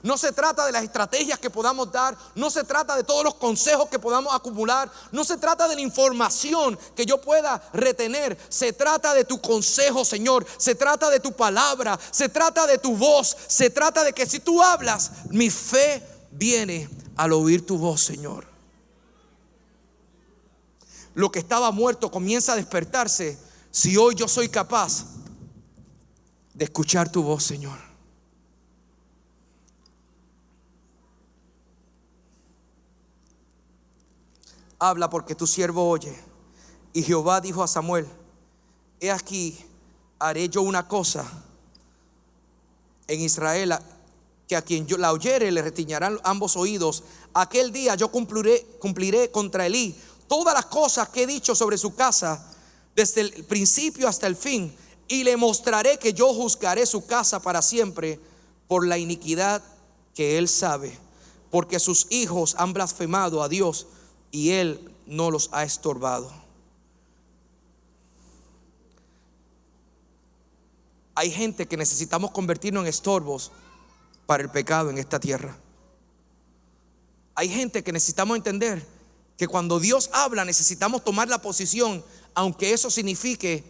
No se trata de las estrategias que podamos dar, no se trata de todos los consejos que podamos acumular, no se trata de la información que yo pueda retener. Se trata de tu consejo, Señor. Se trata de tu palabra, se trata de tu voz, se trata de que si tú hablas, mi fe viene al oír tu voz, Señor. Lo que estaba muerto comienza a despertarse si hoy yo soy capaz de escuchar tu voz, Señor. Habla, porque tu siervo oye. Y Jehová dijo a Samuel: he aquí, haré yo una cosa en Israel, que a quien yo la oyere le retiñarán ambos oídos. Aquel día yo cumpliré contra Elí todas las cosas que he dicho sobre su casa, desde el principio hasta el fin, y le mostraré que yo juzgaré su casa para siempre por la iniquidad que él sabe, porque sus hijos han blasfemado a Dios y él no los ha estorbado. Hay gente que necesitamos convertirnos en estorbos para el pecado en esta tierra. Hay gente que necesitamos entender que cuando Dios habla necesitamos tomar la posición, aunque eso signifique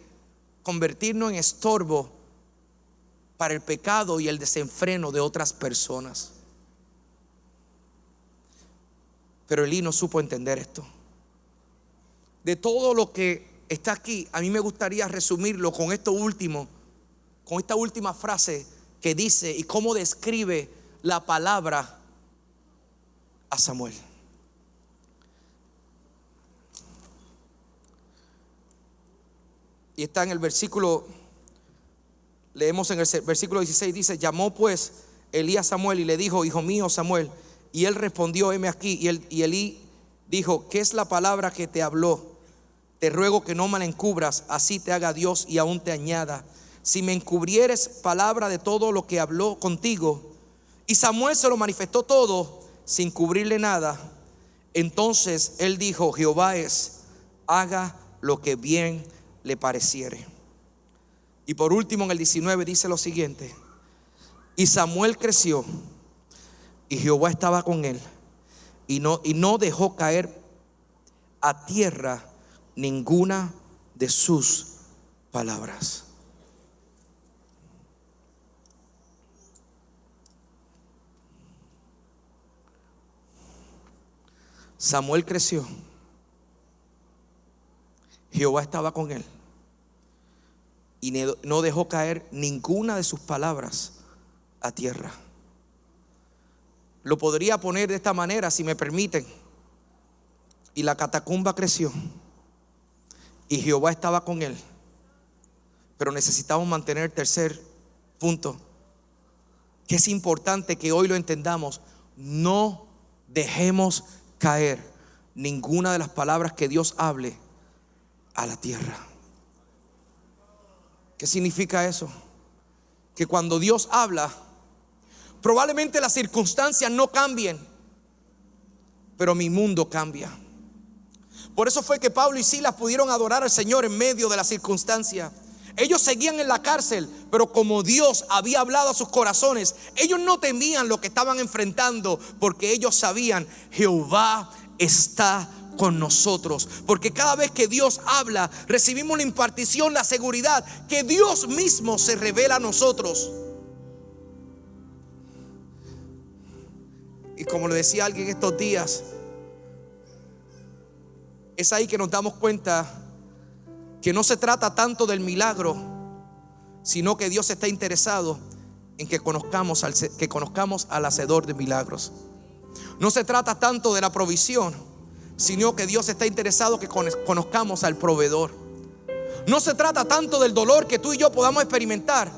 convertirnos en estorbo para el pecado y el desenfreno de otras personas. Pero Elí no supo entender esto. De todo lo que está aquí, a mí me gustaría resumirlo con esto último, con esta última frase que dice y cómo describe la palabra a Samuel. Y está en el versículo, leemos en el versículo 16, dice: llamó pues Elí a Samuel y le dijo: hijo mío Samuel. Y él respondió: heme aquí. Y Elí dijo: ¿qué es la palabra que te habló? Te ruego que no me la encubras, así te haga Dios y aún te añada, si me encubrieres palabra de todo lo que habló contigo. Y Samuel se lo manifestó todo sin cubrirle nada. Entonces él dijo: Jehová es, haga lo que bien le pareciere. Y por último, en el 19 dice lo siguiente: y Samuel creció y Jehová estaba con él, y no dejó caer a tierra ninguna de sus palabras. Samuel creció, Jehová estaba con él, y no dejó caer ninguna de sus palabras a tierra. Lo podría poner de esta manera, si me permiten: y la catacumba creció y Jehová estaba con él. Pero necesitamos mantener el tercer punto, que es importante que hoy lo entendamos: no dejemos caer ninguna de las palabras que Dios hable a la tierra. ¿Qué significa eso? Que cuando Dios habla, probablemente las circunstancias no cambien, pero mi mundo cambia. Por eso fue que Pablo y Silas pudieron adorar al Señor en medio de la circunstancia. Ellos seguían en la cárcel, pero como Dios había hablado a sus corazones, ellos no temían lo que estaban enfrentando, porque ellos sabían: Jehová está con nosotros. Porque cada vez que Dios habla, recibimos la impartición, la seguridad que Dios mismo se revela a nosotros. Y como le decía a alguien estos días, es ahí que nos damos cuenta que no se trata tanto del milagro, sino que Dios está interesado en que conozcamos al hacedor de milagros. No se trata tanto de la provisión, sino que Dios está interesado que conozcamos al proveedor. No se trata tanto del dolor que tú y yo podamos experimentar,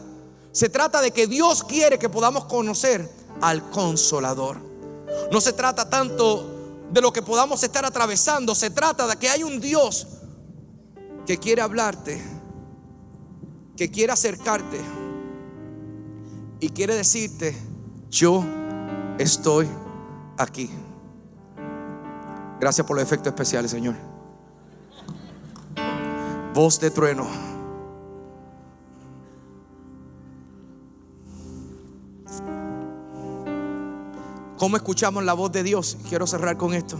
se trata de que Dios quiere que podamos conocer al Consolador. No se trata tanto de lo que podamos estar atravesando, se trata de que hay un Dios que quiere hablarte, que quiere acercarte y quiere decirte: yo estoy aquí. Gracias por los efectos especiales, Señor. Voz de trueno. ¿Cómo escuchamos la voz de Dios? Quiero cerrar con esto.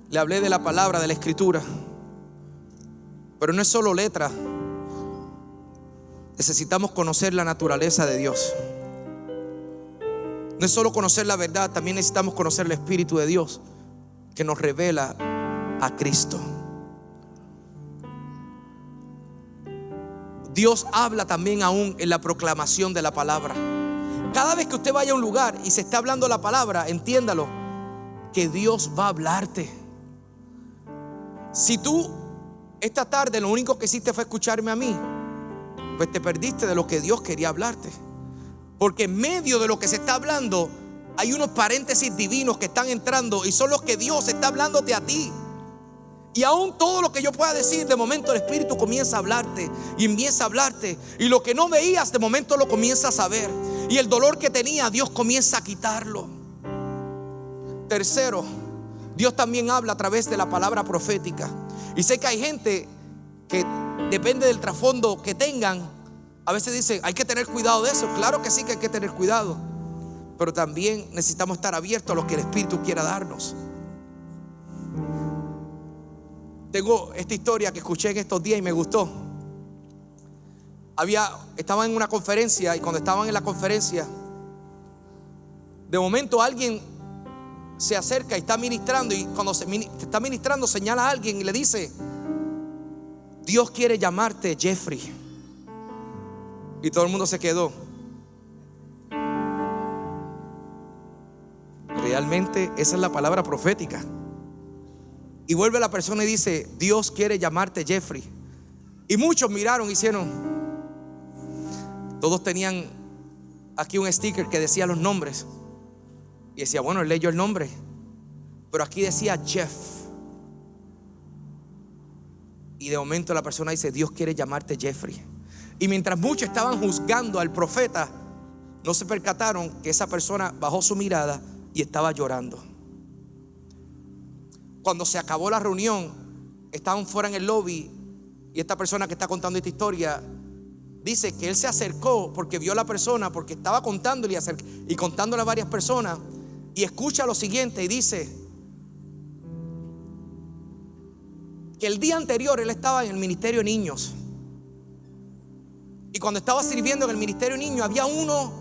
Le hablé de la palabra, de la escritura, pero no es solo letra. Necesitamos conocer la naturaleza de Dios. No es solo conocer la verdad, también necesitamos conocer el Espíritu de Dios, que nos revela a Cristo. Dios habla también aún en la proclamación de la palabra. Cada vez que usted vaya a un lugar y se está hablando la palabra, entiéndalo, que Dios va a hablarte. Si tú esta tarde lo único que hiciste fue escucharme a mí, pues te perdiste de lo que Dios quería hablarte. Porque en medio de lo que se está hablando hay unos paréntesis divinos que están entrando y son los que Dios está hablándote a ti. Y aún todo lo que yo pueda decir, de momento el Espíritu comienza a hablarte y empieza a hablarte. Y lo que no veías, de momento lo comienzas a ver. Y el dolor que tenía, Dios comienza a quitarlo. Tercero, Dios también habla a través de la palabra profética. Y sé que hay gente que, depende del trasfondo que tengan, a veces dicen: hay que tener cuidado de eso. Claro que sí que hay que tener cuidado, pero también necesitamos estar abiertos a lo que el Espíritu quiera darnos. Tengo esta historia que escuché en estos días y me gustó. Estaban en una conferencia, y cuando estaban en la conferencia, de momento alguien se acerca y está ministrando, y cuando está ministrando señala a alguien y le dice: Dios quiere llamarte Jeffrey. Y todo el mundo se quedó. Realmente esa es la palabra profética. Y vuelve la persona y dice: Dios quiere llamarte Jeffrey. Y muchos miraron y hicieron. Todos tenían aquí un sticker que decía los nombres. Y decía: bueno, él leyó el nombre, pero aquí decía Jeff. Y de momento la persona dice: Dios quiere llamarte Jeffrey. Y mientras muchos estaban juzgando al profeta, no se percataron que esa persona bajó su mirada y estaba llorando. Cuando se acabó la reunión, estaban fuera en el lobby, y esta persona que está contando esta historia dice que él se acercó porque vio a la persona, porque estaba contándole y contándole a varias personas, y escucha lo siguiente y dice que el día anterior él estaba en el ministerio de niños, y cuando estaba sirviendo en el ministerio de niños había uno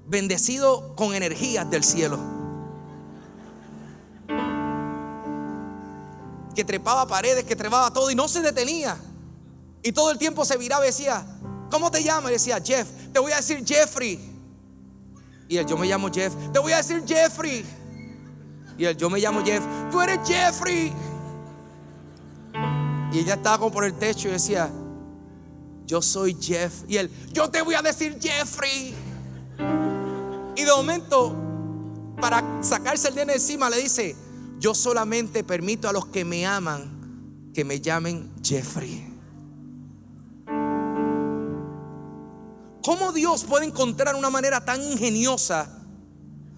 bendecido con energías del cielo, que trepaba paredes, que trepaba todo y no se detenía. Y todo el tiempo se viraba y decía: ¿cómo te llamas? Y decía: Jeff. Te voy a decir Jeffrey. Y él: yo me llamo Jeff. Te voy a decir Jeffrey. Y él: yo me llamo Jeff. Tú eres Jeffrey. Y ella estaba como por el techo y decía: yo soy Jeff. Y él: yo te voy a decir Jeffrey. Y de momento, para sacarse el nene encima, le dice: yo solamente permito a los que me aman que me llamen Jeffrey. ¿Cómo Dios puede encontrar una manera tan ingeniosa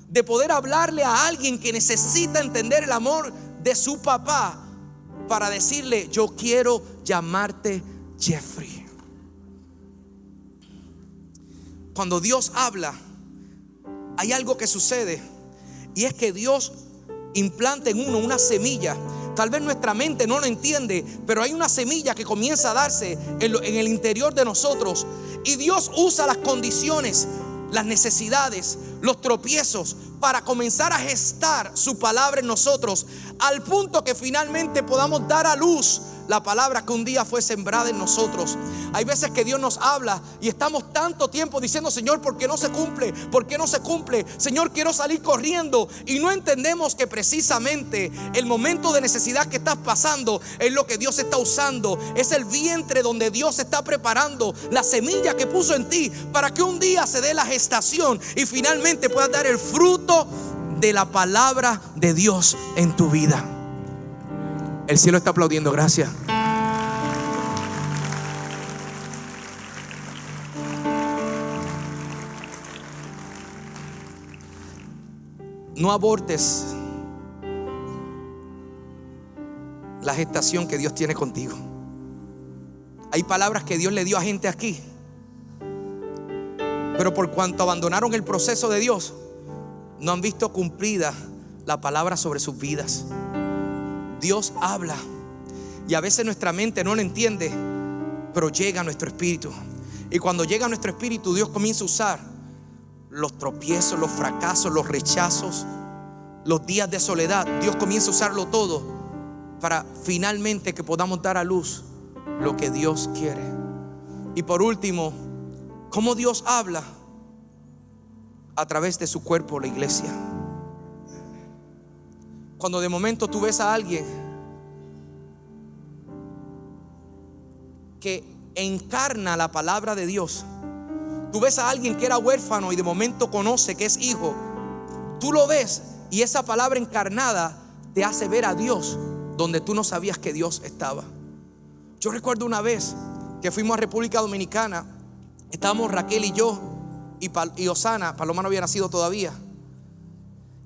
de poder hablarle a alguien que necesita entender el amor de su papá para decirle: yo quiero llamarte Jeffrey? Cuando Dios habla, hay algo que sucede, y es que Dios implanta en uno una semilla. Tal vez nuestra mente no lo entiende, pero hay una semilla que comienza a darse en el interior de nosotros. Y Dios usa las condiciones, las necesidades, los tropiezos para comenzar a gestar su palabra en nosotros, al punto que finalmente podamos dar a luz la palabra que un día fue sembrada en nosotros. Hay veces que Dios nos habla y estamos tanto tiempo diciendo: Señor, ¿por qué no se cumple? ¿Por qué no se cumple? Señor, quiero salir corriendo. Y no entendemos que precisamente el momento de necesidad que estás pasando es lo que Dios está usando. Es el vientre donde Dios está preparando la semilla que puso en ti, para que un día se dé la gestación y finalmente puedas dar el fruto de la palabra de Dios en tu vida. El cielo está aplaudiendo, gracias. No abortes la gestación que Dios tiene contigo. Hay palabras que Dios le dio a gente aquí, pero por cuanto abandonaron el proceso de Dios, no han visto cumplida la palabra sobre sus vidas. Dios habla y a veces nuestra mente no lo entiende, pero llega a nuestro espíritu. Y cuando llega a nuestro espíritu, Dios comienza a usar los tropiezos, los fracasos, los rechazos, los días de soledad. Dios comienza a usarlo todo para finalmente que podamos dar a luz lo que Dios quiere. Y por último, ¿cómo Dios habla? A través de su cuerpo, la iglesia. Cuando de momento tú ves a alguien que encarna la palabra de Dios, tú ves a alguien que era huérfano y de momento conoce que es hijo, tú lo ves y esa palabra encarnada te hace ver a Dios donde tú no sabías que Dios estaba. Yo recuerdo una vez que fuimos a República Dominicana, estábamos Raquel y yo y Osana. Paloma no había nacido todavía.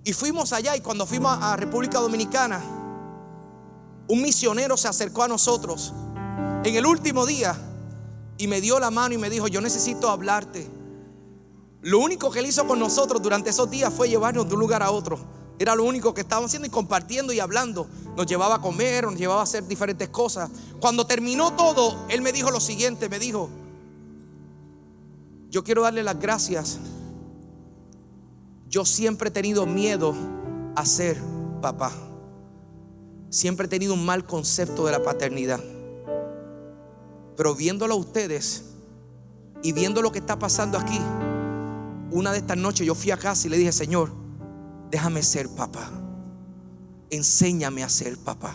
Y fuimos allá, y cuando fuimos a República Dominicana, un misionero se acercó a nosotros en el último día y me dio la mano y me dijo: yo necesito hablarte. Lo único que él hizo con nosotros durante esos días fue llevarnos de un lugar a otro. Era lo único que estábamos haciendo, y compartiendo y hablando. Nos llevaba a comer, nos llevaba a hacer diferentes cosas. Cuando terminó todo, él me dijo lo siguiente, me dijo: yo quiero darle las gracias. Yo siempre he tenido miedo a ser papá. Siempre he tenido un mal concepto de la paternidad. Pero viéndolo a ustedes y viendo lo que está pasando aquí, una de estas noches yo fui a casa y le dije: Señor, déjame ser papá. Enséñame a ser papá.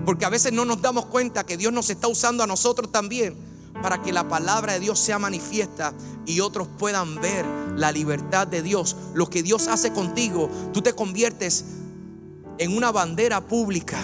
Porque a veces no nos damos cuenta que Dios nos está usando a nosotros también para que la palabra de Dios sea manifiesta y otros puedan ver la libertad de Dios. Lo que Dios hace contigo, tú te conviertes en una bandera pública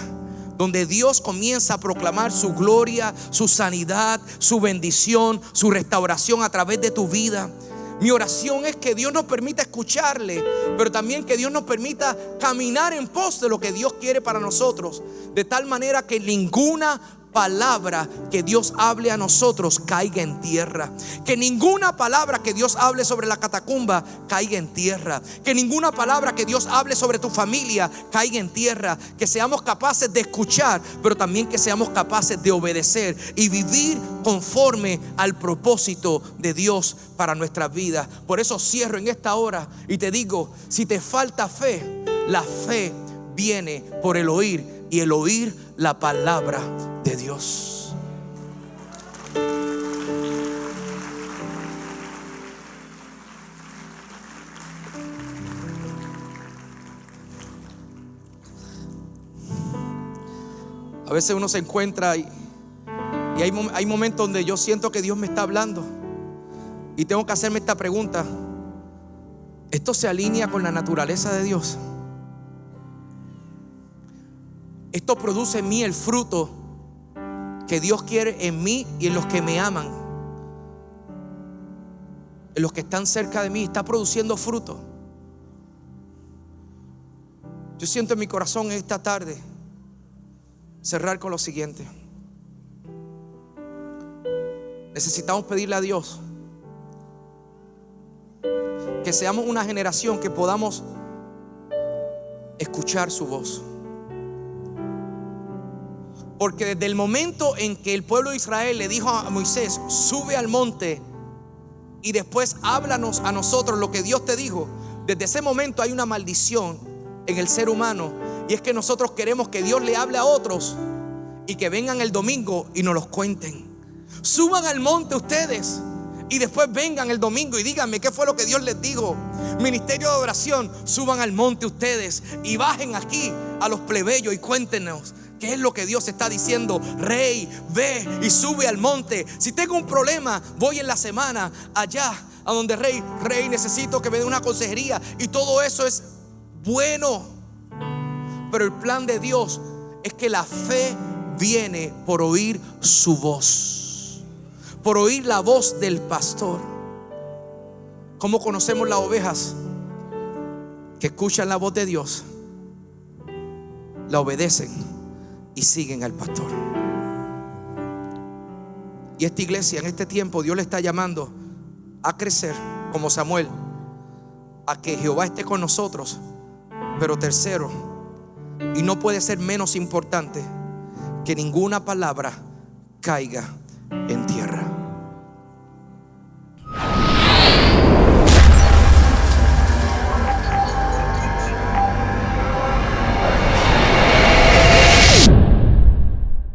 donde Dios comienza a proclamar su gloria, su sanidad, su bendición, su restauración a través de tu vida. Mi oración es que Dios nos permita escucharle, pero también que Dios nos permita caminar en pos de lo que Dios quiere para nosotros, de tal manera que ninguna palabra que Dios hable a nosotros caiga en tierra. Que ninguna palabra que Dios hable sobre la catacumba caiga en tierra. Que ninguna palabra que Dios hable sobre tu familia caiga en tierra. Que seamos capaces de escuchar, pero también que seamos capaces de obedecer y vivir conforme al propósito de Dios para nuestras vidas. Por eso cierro en esta hora y te digo: si te falta fe, la fe viene por el oír, y el oír la palabra de Dios. A veces uno se encuentra y hay momentos donde yo siento que Dios me está hablando y tengo que hacerme esta pregunta: ¿esto se alinea con la naturaleza de Dios? ¿Esto produce en mí el fruto que Dios quiere en mí y en los que me aman? en los que están cerca de mí, está produciendo fruto. Yo siento en mi corazón esta tarde cerrar con lo siguiente. Necesitamos pedirle a Dios que seamos una generación que podamos escuchar su voz. Porque desde el momento en que el pueblo de Israel le dijo a Moisés: sube al monte y después háblanos a nosotros lo que Dios te dijo, desde ese momento hay una maldición en el ser humano, y es que nosotros queremos que Dios le hable a otros y que vengan el domingo y nos los cuenten. Suban al monte ustedes y después vengan el domingo y díganme qué fue lo que Dios les dijo. Ministerio de oración, suban al monte ustedes y bajen aquí a los plebeyos y cuéntenos qué es lo que Dios está diciendo. Rey, ve y sube al monte. Si tengo un problema, voy en la semana allá a donde Rey, necesito que me dé una consejería, y todo eso es bueno. Pero el plan de Dios es que la fe viene por oír su voz, por oír la voz del pastor. ¿Cómo conocemos las ovejas? Que escuchan la voz de Dios, la obedecen y siguen al pastor. Y esta iglesia, en este tiempo, Dios le está llamando a crecer como Samuel, a que Jehová esté con nosotros. Pero tercero, y no puede ser menos importante, que ninguna palabra caiga en